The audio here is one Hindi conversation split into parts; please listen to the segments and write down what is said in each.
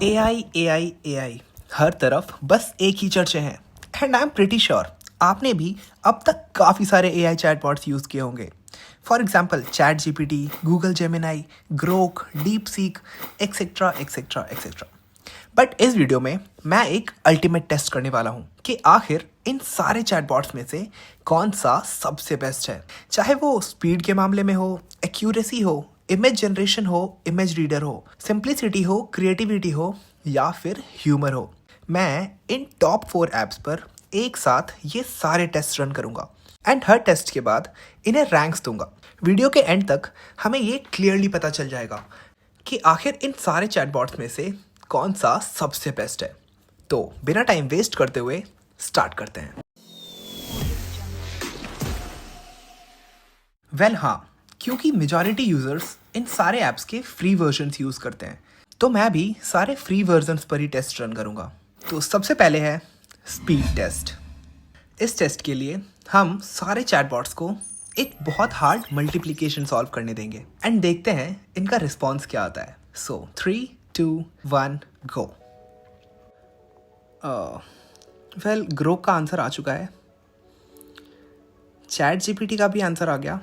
एआई एआई एआई हर तरफ बस एक ही चर्चे हैं and I am pretty sure आपने भी अब तक काफ़ी सारे एआई चैटबॉट्स यूज़ किए होंगे। For example chat GPT, Google Gemini, Grok, deep seek etcetera etcetera etcetera. But इस वीडियो में मैं एक अल्टीमेट टेस्ट करने वाला हूँ कि आखिर इन सारे चैटबॉट्स में से कौन सा सबसे बेस्ट है, चाहे वो स्पीड के मामले में हो, एक्यूरेसी हो, इमेज जनरेशन हो, इमेज रीडर हो, सिंप्लिसिटी हो, क्रिएटिविटी हो या फिर ह्यूमर हो। मैं इन टॉप 4 ऐप्स पर एक साथ ये सारे टेस्ट रन करूंगा एंड हर टेस्ट के बाद इन्हें रैंक्स दूंगा। वीडियो के एंड तक हमें ये क्लियरली पता चल जाएगा कि आखिर इन सारे चैटबॉट्स में से कौन सा सबसे बेस्ट है। तो बिना टाइम वेस्ट करते हुए स्टार्ट करते हैं। हाँ, क्योंकि मेजॉरिटी यूजर्स इन सारे ऐप्स के फ्री वर्जन्स यूज करते हैं, तो मैं भी सारे फ्री वर्जन्स पर ही टेस्ट रन करूंगा। तो सबसे पहले है स्पीड टेस्ट। इस टेस्ट के लिए हम सारे चैटबॉट्स को एक बहुत हार्ड मल्टीप्लिकेशन सॉल्व करने देंगे एंड देखते हैं इनका रिस्पॉन्स क्या आता है। सो 3, 2, 1 गो। ग्रोक का आंसर आ चुका है। चैट जीपीटी का भी आंसर आ गया।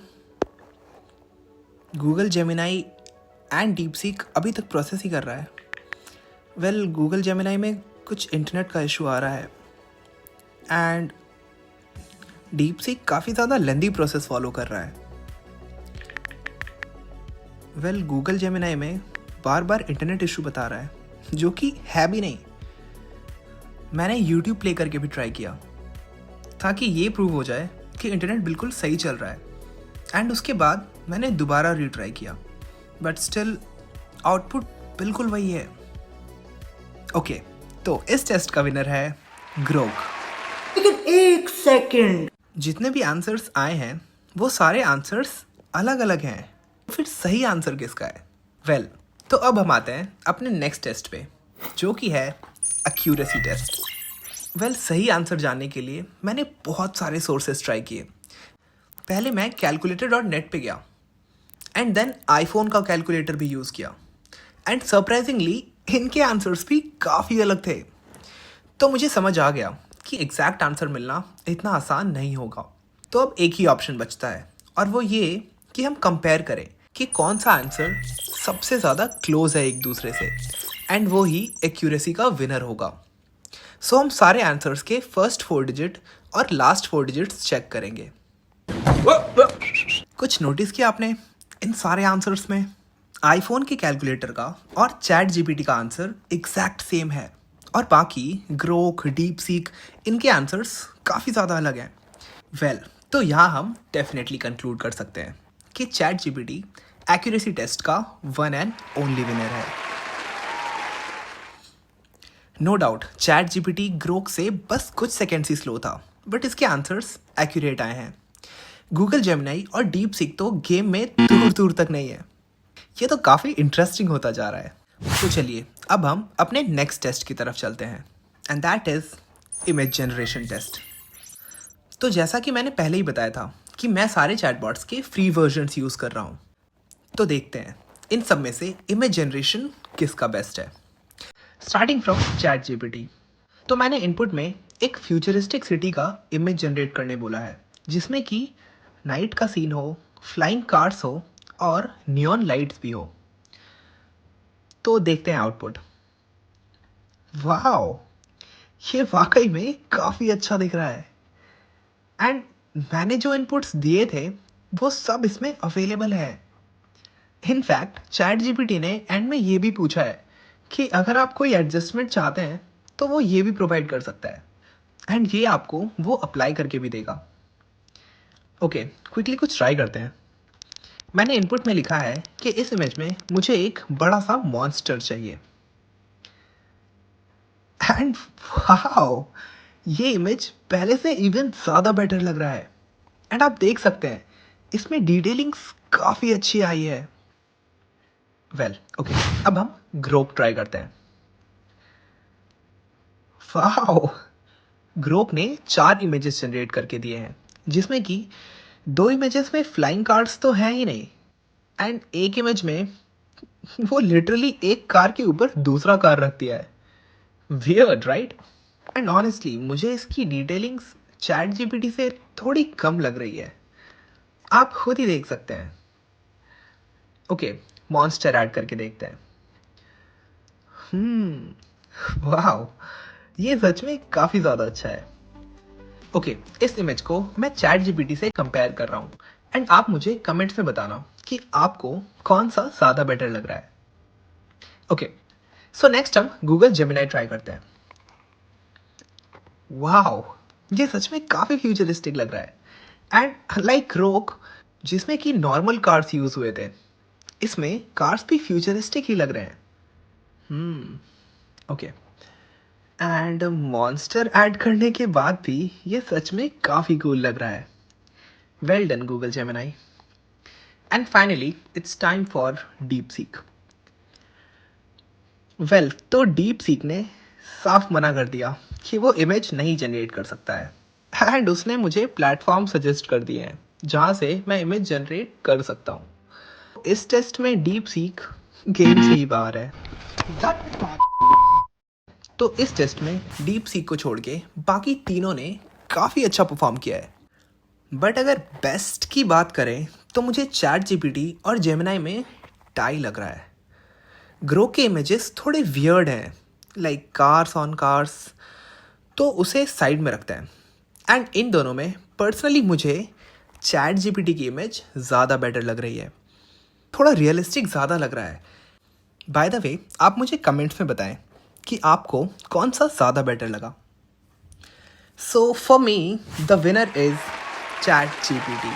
Google Gemini and deep seek अभी तक प्रोसेस ही कर रहा है। गूगल जेमिनाई में कुछ इंटरनेट का इशू आ रहा है एंड डीप सीक काफ़ी ज़्यादा लेंदी प्रोसेस फॉलो कर रहा है। गूगल जेमिनाई में बार बार इंटरनेट इशू बता रहा है, जो कि है भी नहीं। मैंने यूट्यूब प्ले करके भी ट्राई किया ताकि ये प्रूव हो जाए कि इंटरनेट बिल्कुल सही चल रहा है एंड उसके बाद मैंने दोबारा रीट्राई किया, बट स्टिल आउटपुट बिल्कुल वही है। ओके, तो इस टेस्ट का विनर है ग्रोक। लेकिन एक सेकंड, जितने भी आंसर्स आए हैं वो सारे आंसर्स अलग अलग हैं, फिर सही आंसर किसका है? तो अब हम आते हैं अपने नेक्स्ट टेस्ट पे, जो कि है एक्यूरेसी टेस्ट। सही आंसर जानने के लिए मैंने बहुत सारे सोर्सेस ट्राई किए। पहले मैं calculator.net पे गया एंड देन आईफोन का कैलकुलेटर भी यूज़ किया एंड सरप्राइजिंगली इनके आंसर्स भी काफ़ी अलग थे। तो मुझे समझ आ गया कि एग्जैक्ट आंसर मिलना इतना आसान नहीं होगा। तो अब एक ही ऑप्शन बचता है और वो ये कि हम कंपेयर करें कि कौन सा आंसर सबसे ज़्यादा क्लोज है एक दूसरे से एंड वो ही एक्यूरेसी का विनर होगा। सो हम सारे आंसर्स के फर्स्ट 4 डिजिट और लास्ट 4 डिजिट्स चेक करेंगे। कुछ नोटिस किया आपने इन सारे आंसर्स में? आईफोन के कैलकुलेटर का और चैट जीपीटी का आंसर एग्जैक्ट सेम है और बाकी ग्रोक, डीप सीक इनके आंसर्स काफ़ी ज़्यादा अलग हैं। तो यहाँ हम डेफिनेटली कंक्लूड कर सकते हैं कि चैट जीपीटी एक्यूरेसी टेस्ट का वन एंड ओनली विनर है। No doubt ChatGPT Grok से बस कुछ सेकेंड्स ही स्लो था, बट इसके आंसर्स एक्यूरेट आए हैं। गूगल जेमिनाई और डीप सीक तो गेम में दूर दूर तक नहीं है। ये तो काफ़ी इंटरेस्टिंग होता जा रहा है। तो चलिए अब हम अपने नेक्स्ट टेस्ट की तरफ चलते हैं and that is image generation test. तो जैसा कि मैंने पहले ही बताया था कि मैं सारे चैटबॉट्स के फ्री वर्जन्स यूज़ कर रहा हूँ। तो देखते हैं इन सब में से इमेज जनरेशन किसका बेस्ट है। Starting from chat GPT. तो मैंने इनपुट में एक फ्यूचरिस्टिक सिटी का इमेज जनरेट करने बोला है, जिसमें कि नाइट का सीन हो, फ्लाइंग कार्स हो और नियॉन लाइट्स भी हो। तो देखते हैं आउटपुट। वाओ, ये वाकई में काफ़ी अच्छा दिख रहा है एंड मैंने जो इनपुट्स दिए थे वो सब इसमें अवेलेबल है। इनफैक्ट चैट जीपीटी ने एंड में ये भी पूछा है कि अगर आप कोई एडजस्टमेंट चाहते हैं तो वो ये भी प्रोवाइड कर सकता है एंड ये आपको वो अप्लाई करके भी देगा। ओके, क्विकली कुछ ट्राई करते हैं। मैंने इनपुट में लिखा है कि इस इमेज में मुझे एक बड़ा सा मॉन्स्टर चाहिए एंड वाओ, ये इमेज पहले से इवन ज़्यादा बेटर लग रहा है एंड आप देख सकते हैं इसमें डिटेलिंग्स काफ़ी अच्छी आई है। ओके, अब हम ग्रोक ट्राई करते हैं। वाओ, ग्रोक ने 4 इमेजेस जनरेट करके दिए हैं, जिसमें कि 2 इमेजेस में फ्लाइंग कार्ड्स तो हैं ही नहीं एंड एक इमेज में वो लिटरली एक कार के ऊपर दूसरा कार रख दिया है। Weird right? एंड ऑनेस्टली मुझे इसकी डिटेलिंग्स चैट जीपीटी से थोड़ी कम लग रही है। आप खुद ही देख सकते हैं। ओके, मॉन्स्टर ऐड करके देखते हैं। वाह, ये सच में काफ़ी ज़्यादा अच्छा है। ओके, इस इमेज को मैं चैट जीपीटी से कंपेयर कर रहा हूँ एंड आप मुझे कमेंट्स में बताना कि आपको कौन सा ज़्यादा बेटर लग रहा है। ओके, सो नेक्स्ट हम गूगल जेमिनाई ट्राई करते हैं। वाओ, ये सच में काफ़ी फ्यूचरिस्टिक लग रहा है एंड लाइक रोक जिसमें कि नॉर्मल कार्स यूज़ हुए थे, इसमें कार्स भी फ्यूचरिस्टिक ही लग रहे हैं। ओके, एंड मॉन्स्टर ऐड करने के बाद भी ये सच में काफ़ी कूल लग रहा है। Well done Google Gemini. And finally it's time for deep seek. Well, तो डीप सीक ने साफ मना कर दिया कि वो इमेज नहीं जनरेट कर सकता है एंड उसने मुझे प्लेटफॉर्म सजेस्ट कर दिए हैं जहाँ से मैं इमेज जनरेट कर सकता हूँ। इस टेस्ट में डीप सीक गेम से ही बाहर है। तो इस टेस्ट में डीप सीक को छोड़ के बाकी तीनों ने काफ़ी अच्छा परफॉर्म किया है। बट अगर बेस्ट की बात करें तो मुझे चैट जीपीटी और जेमिनाई में टाई लग रहा है। ग्रो के इमेजेस थोड़े वियर्ड हैं, लाइक कार्स ऑन कार्स, तो उसे साइड में रखते हैं। एंड इन दोनों में पर्सनली मुझे चैट जीपीटी की इमेज ज़्यादा बेटर लग रही है, थोड़ा रियलिस्टिक ज़्यादा लग रहा है। बाय द वे, आप मुझे कमेंट्स में बताएं कि आपको कौन सा ज़्यादा बेटर लगा। So for me the winner is ChatGPT.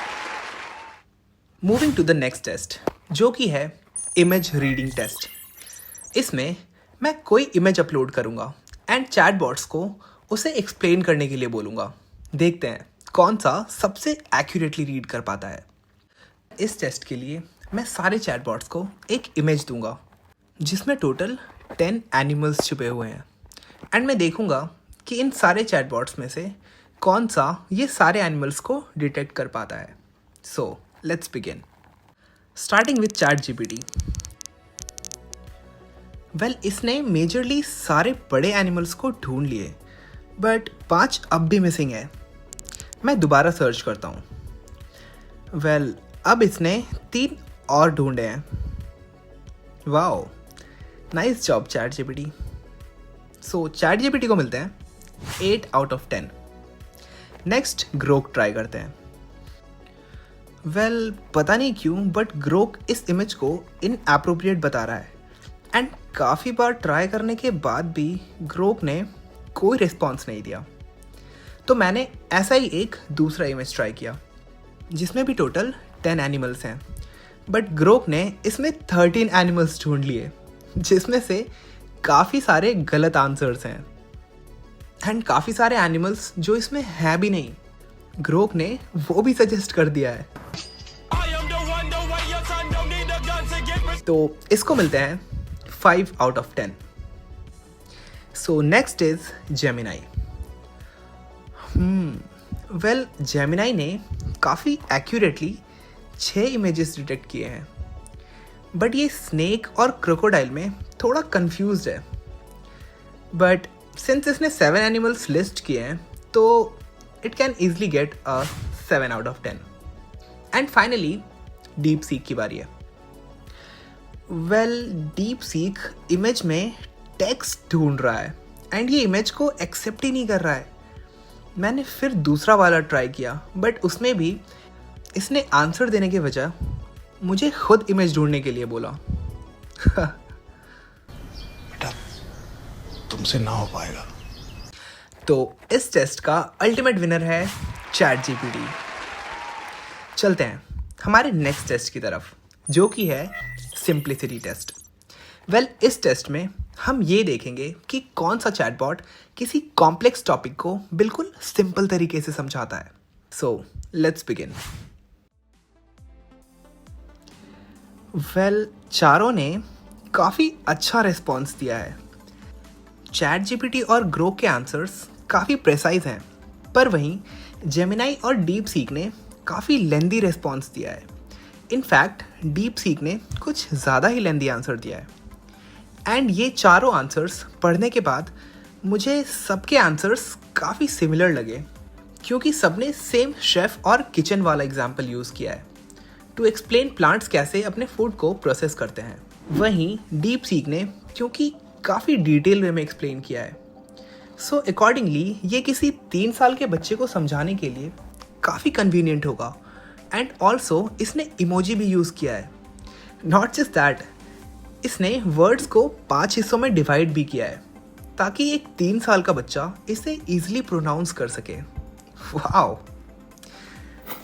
Moving to the next test, जो कि है इमेज रीडिंग टेस्ट। इसमें मैं कोई इमेज अपलोड करूँगा एंड चैटबॉट्स को उसे एक्सप्लेन करने के लिए बोलूँगा। देखते हैं कौन सा सबसे एक्यूरेटली रीड कर पाता है। इस टेस्ट के लिए मैं सारे चैटबॉट्स को एक इमेज दूंगा जिसमें टोटल 10 एनिमल्स छुपे हुए हैं एंड मैं देखूंगा कि इन सारे चैटबॉट्स में से कौन सा ये सारे एनिमल्स को डिटेक्ट कर पाता है। So let's begin, starting with chat GPT. Well, इसने मेजरली सारे बड़े एनिमल्स को ढूंढ लिए, बट 5 अब भी मिसिंग है। मैं दोबारा सर्च करता हूँ। वेल, अब इसने 3 और ढूंढे हैं। Wow, nice job chat GPT. So chat GPT को मिलते हैं 8 out of 10। Next Grok try करते हैं। वेल, पता नहीं क्यों बट ग्रोक इस इमेज को इनएप्रोप्रिएट बता रहा है एंड काफ़ी बार ट्राई करने के बाद भी ग्रोक ने कोई रिस्पॉन्स नहीं दिया। तो मैंने ऐसा ही एक दूसरा इमेज ट्राई किया जिसमें भी टोटल 10 एनिमल्स हैं, बट ग्रोक ने इसमें 13 एनिमल्स ढूंढ लिए जिसमें से काफ़ी सारे गलत आंसर्स हैं एंड काफ़ी सारे एनिमल्स जो इसमें हैं भी नहीं। ग्रोक ने वो भी सजेस्ट कर दिया है। तो इसको मिलते हैं 5 out of 10। So next is Gemini. Well, Gemini ने काफ़ी एक्यूरेटली 6 इमेजेस डिटेक्ट किए हैं, बट ये स्नेक और क्रोकोडाइल में थोड़ा कंफ्यूज्ड है। बट सिंस इसने 7 एनिमल्स लिस्ट किए हैं तो it can easily get a 7 out of 10। And finally deep seek की बारी है। वेल, डीप सीक इमेज में टेक्स्ट ढूंढ रहा है एंड ये इमेज को एक्सेप्ट ही नहीं कर रहा है। मैंने फिर दूसरा वाला ट्राई किया, बट उसमें भी इसने आंसर देने के बजाय मुझे खुद इमेज ढूंढने के लिए बोला। बेटा, तुमसे ना हो पाएगा। तो इस टेस्ट का अल्टीमेट विनर है चैट जीपीटी। चलते हैं हमारे नेक्स्ट टेस्ट की तरफ, जो कि है सिंप्लिसिटी टेस्ट। वेल, इस टेस्ट में हम ये देखेंगे कि कौन सा चैटबॉट किसी कॉम्प्लेक्स टॉपिक को बिल्कुल सिंपल तरीके से समझाता है। So let's begin. वेल, चारों ने काफ़ी अच्छा रिस्पॉन्स दिया है। चैट जीपीटी और ग्रो के आंसर्स काफ़ी प्रेसाइज हैं, पर वहीं जेमिनाई और डीप सीक ने काफ़ी लेंदी रिस्पॉन्स दिया है इनफैक्ट डीप सीक ने कुछ ज़्यादा ही लेंदी आंसर दिया है। एंड ये चारों आंसर्स पढ़ने के बाद मुझे सबके आंसर्स काफ़ी सिमिलर लगे, क्योंकि सबने सेम शेफ़ और किचन वाला एग्जाम्पल यूज़ किया है टू एक्सप्लेन प्लांट्स कैसे अपने फूड को प्रोसेस करते हैं। वहीं डीप सीक ने क्योंकि काफ़ी डिटेल वे में एक्सप्लेन किया है, सो अकॉर्डिंगली ये किसी 3 साल के बच्चे को समझाने के लिए काफ़ी कन्वीनियंट होगा। एंड ऑल्सो इसने इमोजी भी यूज़ किया है। नॉट जस्ट दैट, इसने वर्ड्स को 5 हिस्सों में डिवाइड भी किया है ताकि एक 3 साल का बच्चा इसे ईजिली प्रोनाउंस कर सके। वाओ!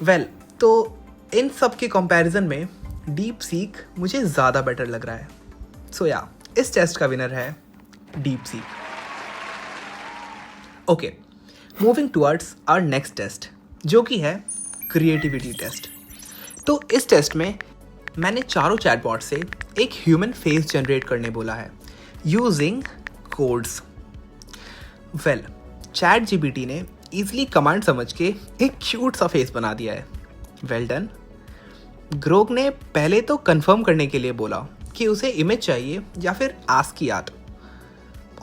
वेल, तो इन सब के कंपैरिजन में डीप सीक मुझे ज़्यादा बेटर लग रहा है। सो या, इस टेस्ट का विनर है DeepSeek. Okay, moving towards our next test, जो कि है क्रिएटिविटी टेस्ट। तो इस टेस्ट में मैंने चारों चैटबॉट से एक ह्यूमन फेस जनरेट करने बोला है using codes. Well, chat GPT ने ईजिली कमांड समझ के एक क्यूट सा फेस बना दिया है। Well done. ग्रोग ने पहले तो कंफर्म करने के लिए बोला कि उसे इमेज चाहिए या फिर आस्क की याद,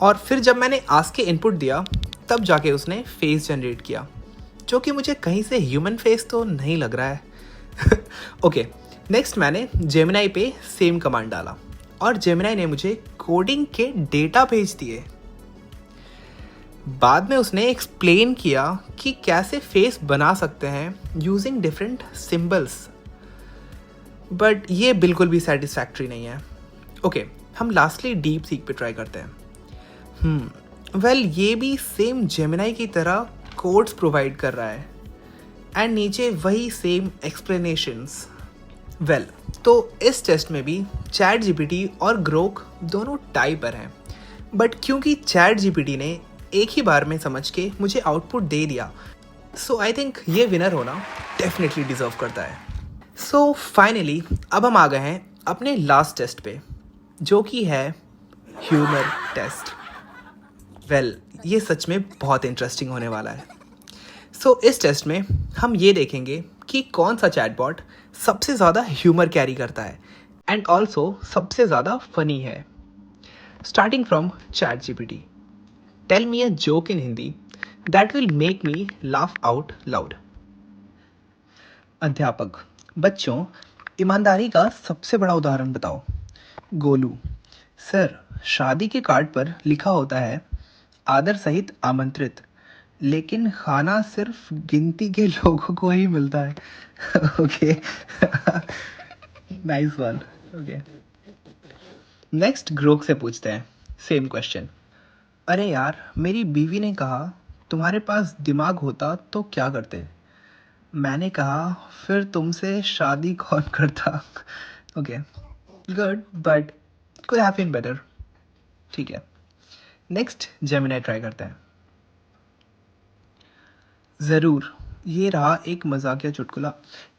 और फिर जब मैंने आस्क के इनपुट दिया तब जाके उसने फेस जनरेट किया, जो कि मुझे कहीं से ह्यूमन फेस तो नहीं लग रहा है। ओके, नेक्स्ट मैंने जेमिनाई पे सेम कमांड डाला और जेमिनाई ने मुझे कोडिंग के डेटा भेज दिए। बाद में उसने एक्सप्लेन किया कि कैसे फेस बना सकते हैं यूजिंग डिफरेंट सिंबल्स, बट ये बिल्कुल भी सेटिस्फैक्ट्री नहीं है। ओके, हम लास्टली डीप सीक पे ट्राई करते हैं। वेल, ये भी सेम जेमिनाई की तरह कोड्स प्रोवाइड कर रहा है एंड नीचे वही सेम एक्सप्लेनेशंस। वेल, तो इस टेस्ट में भी चैट जीपीटी और ग्रोक दोनों टाई पर हैं, बट क्योंकि चैट जीपीटी ने एक ही बार में समझ के मुझे आउटपुट दे दिया, सो आई थिंक ये विनर होना डेफिनेटली डिजर्व करता है। सो फाइनली अब हम आ गए हैं अपने लास्ट टेस्ट पे, जो कि है ह्यूमर टेस्ट। वेल, ये सच में बहुत इंटरेस्टिंग होने वाला है। सो इस टेस्ट में हम ये देखेंगे कि कौन सा चैटबॉट सबसे ज़्यादा ह्यूमर कैरी करता है एंड ऑल्सो सबसे ज़्यादा फनी है। Starting from ChatGPT, tell me a joke in Hindi that will make me laugh out loud. अध्यापक: बच्चों, ईमानदारी का सबसे बड़ा उदाहरण बताओ। गोलू: सर, शादी के कार्ड पर लिखा होता है आदर सहित आमंत्रित, लेकिन खाना सिर्फ गिनती के लोगों को ही मिलता है। Okay, nice one. Okay, next Grok से पूछते हैं सेम क्वेश्चन। अरे यार, मेरी बीवी ने कहा तुम्हारे पास दिमाग होता तो क्या करते। मैंने कहा फिर तुमसे शादी कौन करता। Okay, good, but could have been better. ठीक है, नेक्स्ट जेमिनाई ट्राई करते हैं। ज़रूर, ये रहा एक मजाकिया चुटकुला।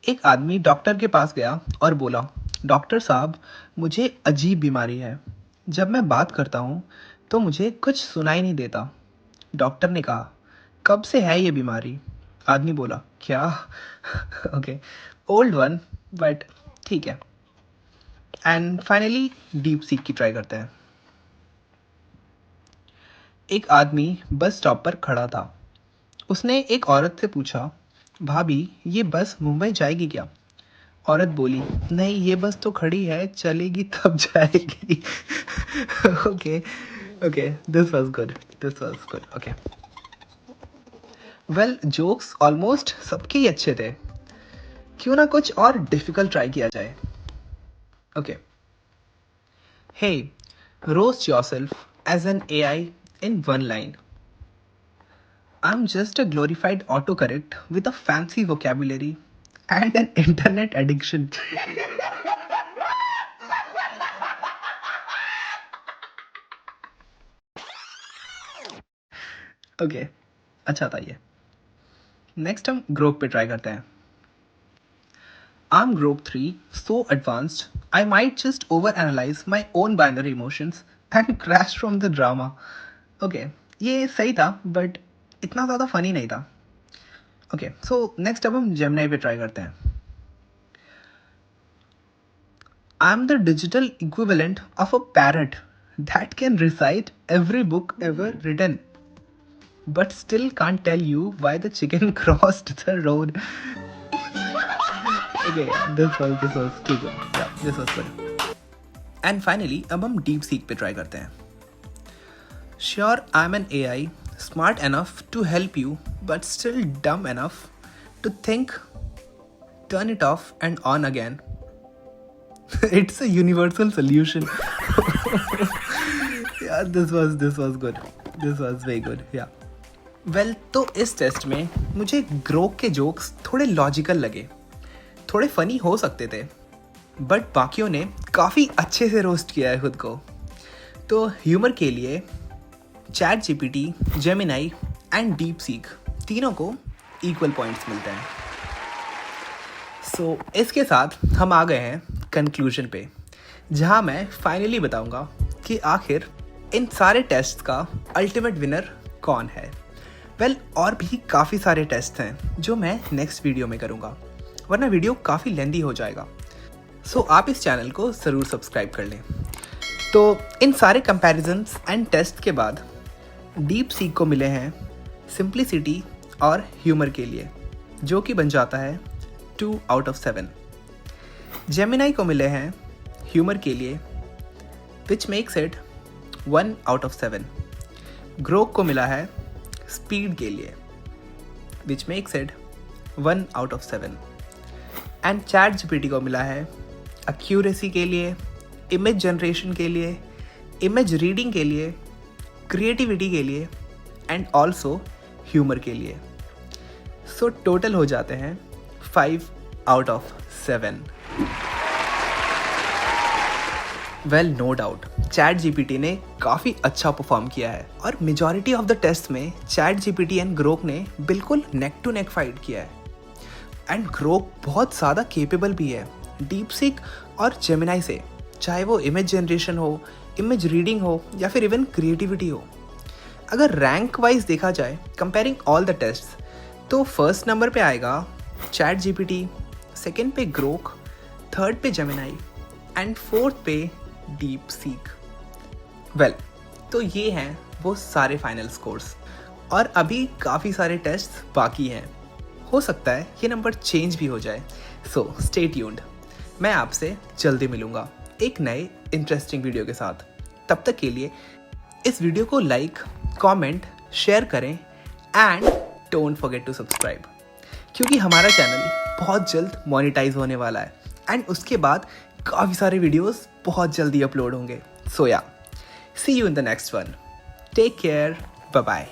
एक आदमी डॉक्टर के पास गया और बोला, डॉक्टर साहब, मुझे अजीब बीमारी है, जब मैं बात करता हूँ तो मुझे कुछ सुनाई नहीं देता। डॉक्टर ने कहा, कब से है ये बीमारी। आदमी बोला, क्या। ओके, ओल्ड वन, बट ठीक है। एंड फाइनली डीप सीक की ट्राई करते हैं। एक आदमी बस स्टॉप पर खड़ा था। उसने एक औरत से पूछा, भाभी, ये बस मुंबई जाएगी क्या। औरत बोली, नहीं, ये बस तो खड़ी है, चलेगी तब जाएगी। Okay, okay, this was good, this was good. Okay, well, jokes almost सबके ही अच्छे थे, क्यों ना कुछ और डिफिकल्ट ट्राई किया जाए। Okay, hey, roast yourself as an AI in one line. I'm just a glorified autocorrect with a fancy vocabulary and an internet addiction. Okay, अच्छा था ये। नेक्स्ट हम ग्रोक पे ट्राई करते हैं। I'm Grok 3, so advanced, I might just overanalyze my own binary emotions and crash from the drama. Okay, ये सही था, बट इतना ज़्यादा फनी नहीं था। ओके, सो नेक्स्ट अब हम जेमिनाई पे ट्राई करते हैं। I'm the digital equivalent of a parrot that can recite every book ever written, but still can't tell you why the chicken crossed the road. Okay, this was too good. Yeah, this was good. And finally, अब हम DeepSeek पे try करते हैं. Sure, I'm an AI, smart enough to help you, but still dumb enough to think, turn it off and on again. It's a universal solution. Yeah, this was good. This was very good. Yeah. Well, तो इस टेस्ट में मुझे ग्रोक के जोक्स थोड़े लॉजिकल लगे, थोड़े फनी हो सकते थे, बट बाकियों ने काफ़ी अच्छे से रोस्ट किया है खुद को. तो ह्यूमर के लिए chat GPT, Gemini and deep seek तीनों को इक्वल पॉइंट्स मिलते हैं. सो इसके साथ हम आ गए हैं कंक्लूजन पे, जहाँ मैं फाइनली बताऊंगा कि आखिर इन सारे टेस्ट का अल्टीमेट विनर कौन है. वेल, और भी काफ़ी सारे टेस्ट हैं जो मैं नेक्स्ट वीडियो में करूँगा, वरना वीडियो काफ़ी लेंदी हो जाएगा. सो आप इस चैनल को ज़रूर सब्सक्राइब कर लें. तो इन सारे कंपैरिजन्स एंड टेस्ट के बाद डीप सीक को मिले हैं सिंप्लिसिटी और ह्यूमर के लिए, जो कि बन जाता है 2 out of 7. जेमिनाई को मिले हैं ह्यूमर के लिए, which makes it 1 out of 7. Grok को मिला है स्पीड के लिए, which makes it 1 out of 7. And chat GPT को मिला है एक्यूरेसी के लिए, इमेज जनरेशन के लिए, इमेज रीडिंग के लिए, क्रिएटिविटी के लिए एंड ऑल्सो ह्यूमर के लिए. सो टोटल हो जाते हैं 5 out of 7. Well, no doubt ChatGPT ने काफ़ी अच्छा परफॉर्म किया है, और मेजॉरिटी ऑफ द टेस्ट में चैट जीपीटी एंड ग्रोक ने बिल्कुल नेक टू नेक फाइट किया है. एंड ग्रोक बहुत ज़्यादा केपेबल भी है डीप सीक और जेमिनाई से, चाहे वो इमेज जनरेशन हो, इमेज रीडिंग हो या फिर इवन क्रिएटिविटी हो. अगर रैंक वाइज देखा जाए कंपेयरिंग ऑल द टेस्ट, तो फर्स्ट नंबर पे आएगा चैट जीपीटी, सेकेंड पे ग्रोक, थर्ड पे जेमिनाई एंड फोर्थ पे डीप सीक. वेल, तो ये हैं वो सारे फाइनल स्कोर्स, और अभी काफ़ी सारे टेस्ट बाकी हैं. हो सकता है ये नंबर चेंज भी हो जाए. So stay tuned. मैं आपसे जल्दी मिलूँगा एक नए इंटरेस्टिंग वीडियो के साथ. तब तक के लिए इस वीडियो को लाइक, कमेंट, शेयर करें and don't forget to subscribe, क्योंकि हमारा चैनल बहुत जल्द मोनेटाइज होने वाला है एंड उसके बाद काफ़ी सारे वीडियोस बहुत जल्दी अपलोड होंगे. So yeah, see you in the next one. Take care, bye bye.